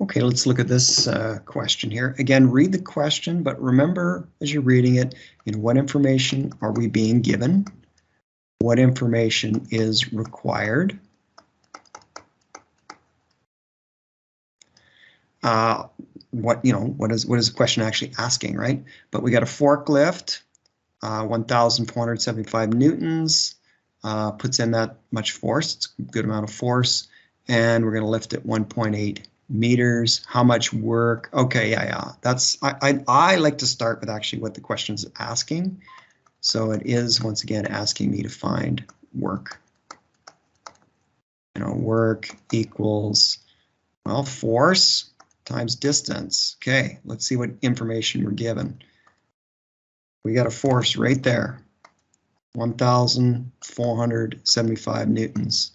Okay, let's look at this question here. Again, read the question, but remember as you're reading it, what information are we being given? What information is required? What is the question actually asking, right? But we got a forklift, 1,475 newtons, puts in that much force. It's a good amount of force, and we're going to lift it 1.8 meters. How much work? Okay, yeah. That's I like to start with actually what the question's asking. So it is once again asking me to find work. Work equals, well, force times distance. Okay, let's see what information we're given. We got a force right there, 1,475 newtons.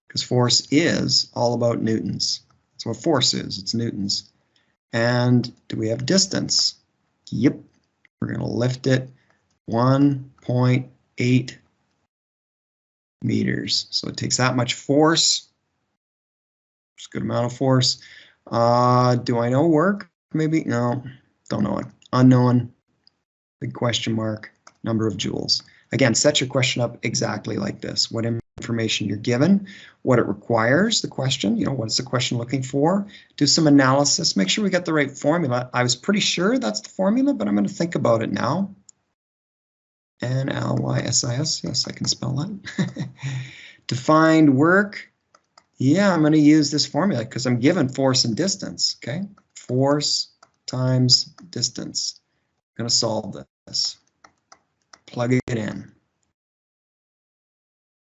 Because force is all about newtons. That's what force is, it's newtons. And do we have distance? Yep, we're going to lift it 1.8 meters. So it takes that much force. It's a good amount of force. Do I know work? Maybe, no, don't know it. Unknown, big question mark, number of joules. Again, set your question up exactly like this. What information you're given, what it requires, the question, what is the question looking for? Do some analysis, make sure we got the right formula. I was pretty sure that's the formula, but I'm going to think about it now. NLYSIS, yes, I can spell that. To find work, yeah, I'm going to use this formula because I'm given force and distance, okay? Force times distance. I'm going to solve this. Plug it in.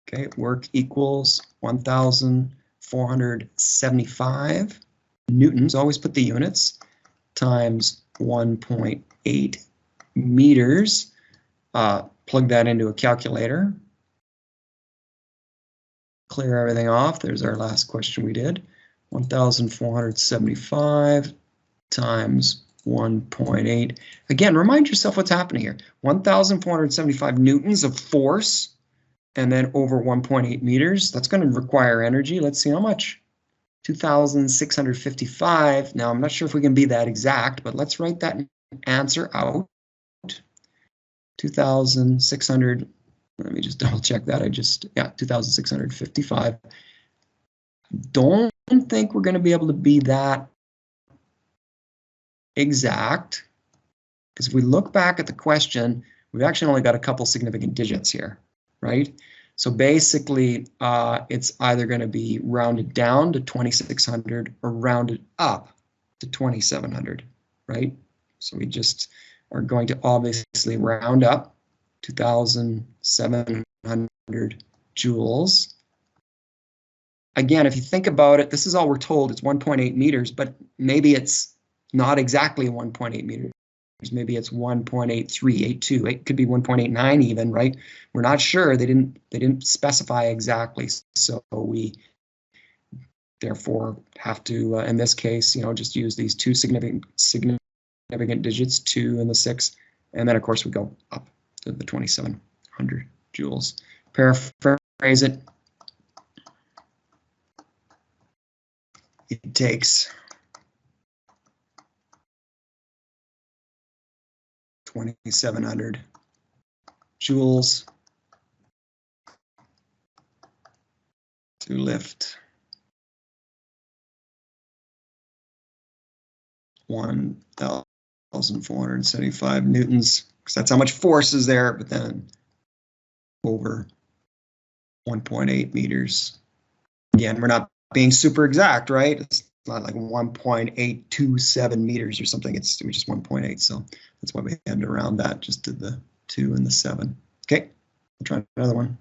Okay, work equals 1,475 newtons, always put the units, times 1.8 meters. Plug that into a calculator. Clear everything off. There's our last question we did. 1,475 times 1.8. Again, remind yourself what's happening here. 1,475 newtons of force, and then over 1.8 meters. That's going to require energy. Let's see how much. 2,655. Now, I'm not sure if we can be that exact, but let's write that answer out. 2,600. Let me just double check that. 2,655. Don't think we're going to be able to be that exact, because if we look back at the question, we've actually only got a couple significant digits here, right? So basically, it's either going to be rounded down to 2,600 or rounded up to 2,700, right? So we just are going to obviously round up 2,700 joules. Again, if you think about it, this is all we're told, it's 1.8 meters, but maybe it's not exactly 1.8 meters. Maybe it's 1.8382. It could be 1.89 even, right? We're not sure. They didn't specify exactly, so we therefore have to, in this case, just use these two significant digits, 2 and the 6, and then of course we go up to the 2,700 joules. Paraphrase it. It takes 2,700 joules to lift 1,475 newtons, because that's how much force is there, but then over 1.8 meters. Again, we're not being super exact, right? It's not like 1.827 meters or something. It's just 1.8. So that's why we had to round that just to the 2 and the 7. Okay, I'll try another one.